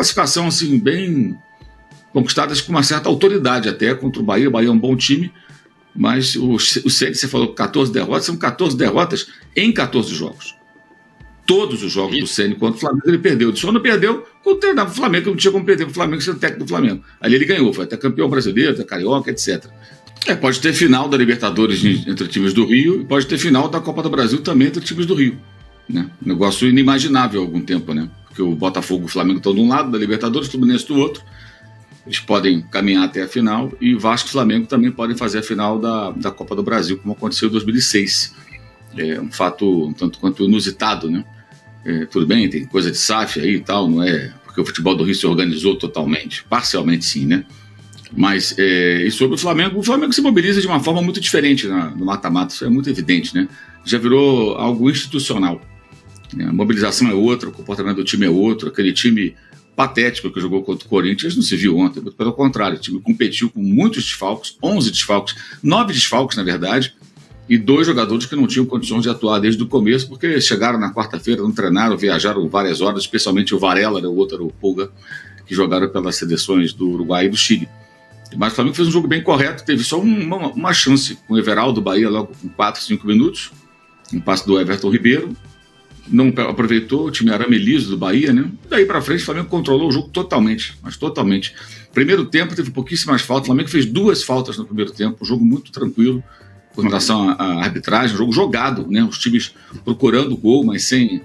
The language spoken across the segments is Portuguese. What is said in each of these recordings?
classificação assim, bem conquistadas com uma certa autoridade até contra o Bahia. O Bahia é um bom time, mas o Ceni, você falou 14 derrotas, são 14 derrotas em 14 jogos. Todos os jogos do Ceni contra o Flamengo ele perdeu. Ele só não perdeu quando treinava o Flamengo, que não tinha como perder o Flamengo sendo técnico do Flamengo. Ali ele ganhou, foi até campeão brasileiro, até carioca, etc. Pode ter final da Libertadores entre times do Rio e pode ter final da Copa do Brasil também entre times do Rio. Né? Negócio inimaginável há algum tempo, né? Porque o Botafogo e o Flamengo estão de um lado da Libertadores, o Fluminense do outro. Eles podem caminhar até a final e Vasco e Flamengo também podem fazer a final da Copa do Brasil, como aconteceu em 2006. É um fato um tanto quanto inusitado, né? Tudo bem, tem coisa de SAF aí e tal, não é porque o futebol do Rio se organizou totalmente, parcialmente sim, né? Mas, e sobre o Flamengo se mobiliza de uma forma muito diferente no mata-mata, isso é muito evidente, né? Já virou algo institucional. Né? A mobilização é outra, o comportamento do time é outro, aquele time patético que jogou contra o Corinthians não se viu ontem, muito pelo contrário, o time competiu com muitos desfalques, 11 desfalques, 9 desfalques na verdade, e 2 jogadores que não tinham condições de atuar desde o começo, porque chegaram na quarta-feira, não treinaram, viajaram várias horas, especialmente o Varela, o outro era o Pulga, que jogaram pelas seleções do Uruguai e do Chile. Mas o Flamengo fez um jogo bem correto, teve só uma chance com o Everaldo Bahia logo com 4, 5 minutos, um passe do Everton Ribeiro, não aproveitou, o time arame liso do Bahia, né? Daí para frente o Flamengo controlou o jogo totalmente, mas totalmente. Primeiro tempo teve pouquíssimas faltas, o Flamengo fez 2 faltas no primeiro tempo, um jogo muito tranquilo, com relação à arbitragem, um jogo jogado, né? Os times procurando o gol, mas sem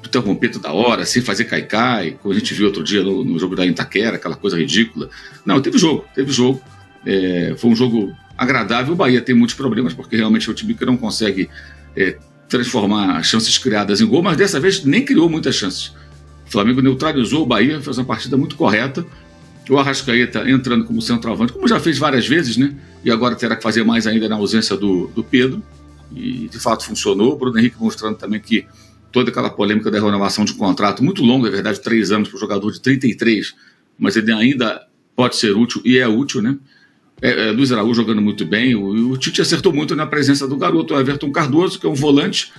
interromper toda hora, sem fazer cai-cai, como a gente viu outro dia no jogo da Itaquera, aquela coisa ridícula. Não, teve jogo. Foi um jogo agradável. O Bahia tem muitos problemas, porque realmente é um time que não consegue transformar chances criadas em gol, mas dessa vez nem criou muitas chances. O Flamengo neutralizou o Bahia, fez uma partida muito correta. O Arrascaeta entrando como centroavante, como já fez várias vezes, né? E agora terá que fazer mais ainda na ausência do Pedro. E de fato funcionou. O Bruno Henrique mostrando também que toda aquela polêmica da renovação de contrato, muito longo, é verdade, 3 anos para o jogador de 33, mas ele ainda pode ser útil e é útil, né? Luiz Araújo jogando muito bem, o Tite acertou muito na presença do garoto, o Everton Cardoso, que é um volante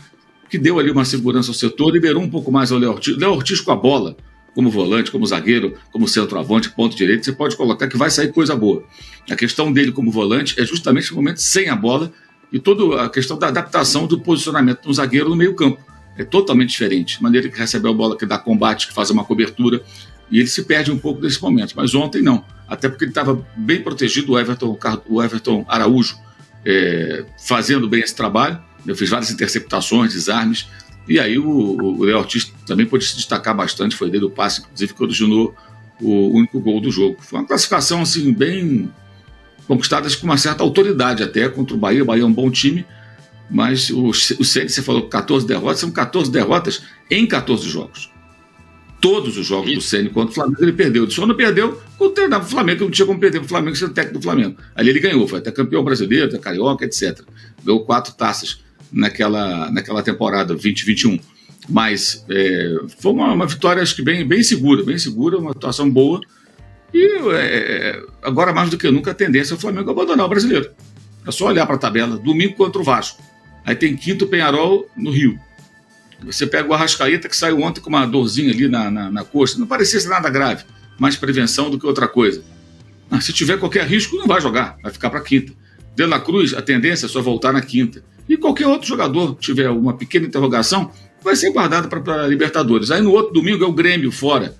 que deu ali uma segurança ao setor, liberou um pouco mais ao Léo Ortiz. Léo Ortiz com a bola, como volante, como zagueiro, como centroavante, ponto direito, você pode colocar que vai sair coisa boa. A questão dele como volante é justamente no momento sem a bola e toda a questão da adaptação do posicionamento do zagueiro no meio campo. É totalmente diferente. A maneira que recebe a bola, que dá combate, que faz uma cobertura. E ele se perde um pouco nesse momento. Mas ontem não. Até porque ele estava bem protegido, o Everton Araújo, fazendo bem esse trabalho. Eu fiz várias interceptações, desarmes. E aí o Léo Ortiz também pôde se destacar bastante. Foi dele o passe, inclusive, que originou o único gol do jogo. Foi uma classificação assim, bem conquistada com uma certa autoridade até contra o Bahia. O Bahia é um bom time. Mas o Ceni, você falou 14 derrotas, são 14 derrotas em 14 jogos. Todos os jogos do Ceni contra o Flamengo ele perdeu. Ele só não perdeu quando treinava o Flamengo, que não tinha como perder o Flamengo sendo técnico do Flamengo. Ali ele ganhou, foi até campeão brasileiro, até carioca, etc. Ganhou 4 taças naquela temporada 2021. Mas foi uma vitória, acho que bem segura, uma atuação boa. E agora, mais do que nunca, a tendência é o Flamengo abandonar o brasileiro. É só olhar para a tabela, domingo contra o Vasco. Aí tem quinto Peñarol no Rio. Você pega o Arrascaeta, que saiu ontem com uma dorzinha ali na coxa. Não parecia ser nada grave, mais prevenção do que outra coisa. Se tiver qualquer risco, não vai jogar, vai ficar para quinta. De La Cruz, a tendência é só voltar na quinta. E qualquer outro jogador que tiver uma pequena interrogação, vai ser guardado para Libertadores. Aí no outro domingo é o Grêmio fora.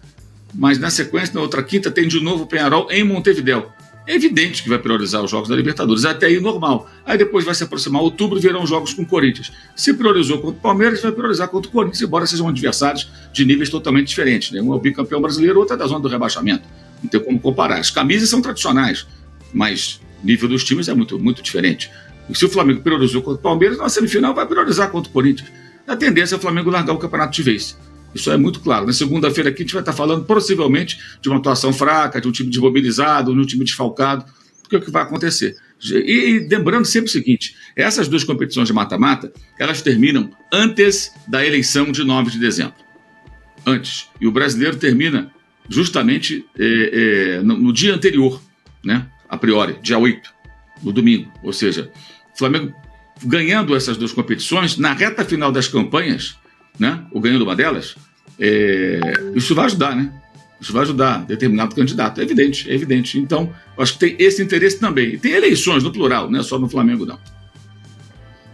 Mas na sequência, na outra quinta, tem de novo o Peñarol em Montevidéu. É evidente que vai priorizar os jogos da Libertadores, até aí normal. Aí depois vai se aproximar outubro e virão jogos com o Corinthians. Se priorizou contra o Palmeiras, vai priorizar contra o Corinthians, embora sejam adversários de níveis totalmente diferentes. Né? Um é o bicampeão brasileiro, outro é da zona do rebaixamento. Não tem como comparar. As camisas são tradicionais, mas o nível dos times é muito, muito diferente. E se o Flamengo priorizou contra o Palmeiras, na semifinal vai priorizar contra o Corinthians. A tendência é o Flamengo largar o campeonato de vez. Isso é muito claro. Na segunda-feira aqui a gente vai estar falando possivelmente de uma atuação fraca, de um time desmobilizado, de um time desfalcado, porque é o que vai acontecer. E lembrando sempre o seguinte, essas 2 competições de mata-mata, elas terminam antes da eleição de 9 de dezembro. Antes. E o brasileiro termina justamente no dia anterior, né? A priori, dia 8, no domingo. Ou seja, o Flamengo ganhando essas 2 competições, na reta final das campanhas, né, ou ganhando uma delas, isso vai ajudar, né? Isso vai ajudar determinado candidato. É evidente, é evidente. Então, eu acho que tem esse interesse também. E tem eleições, no plural, não é só no Flamengo, não.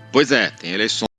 Pois é, tem eleições.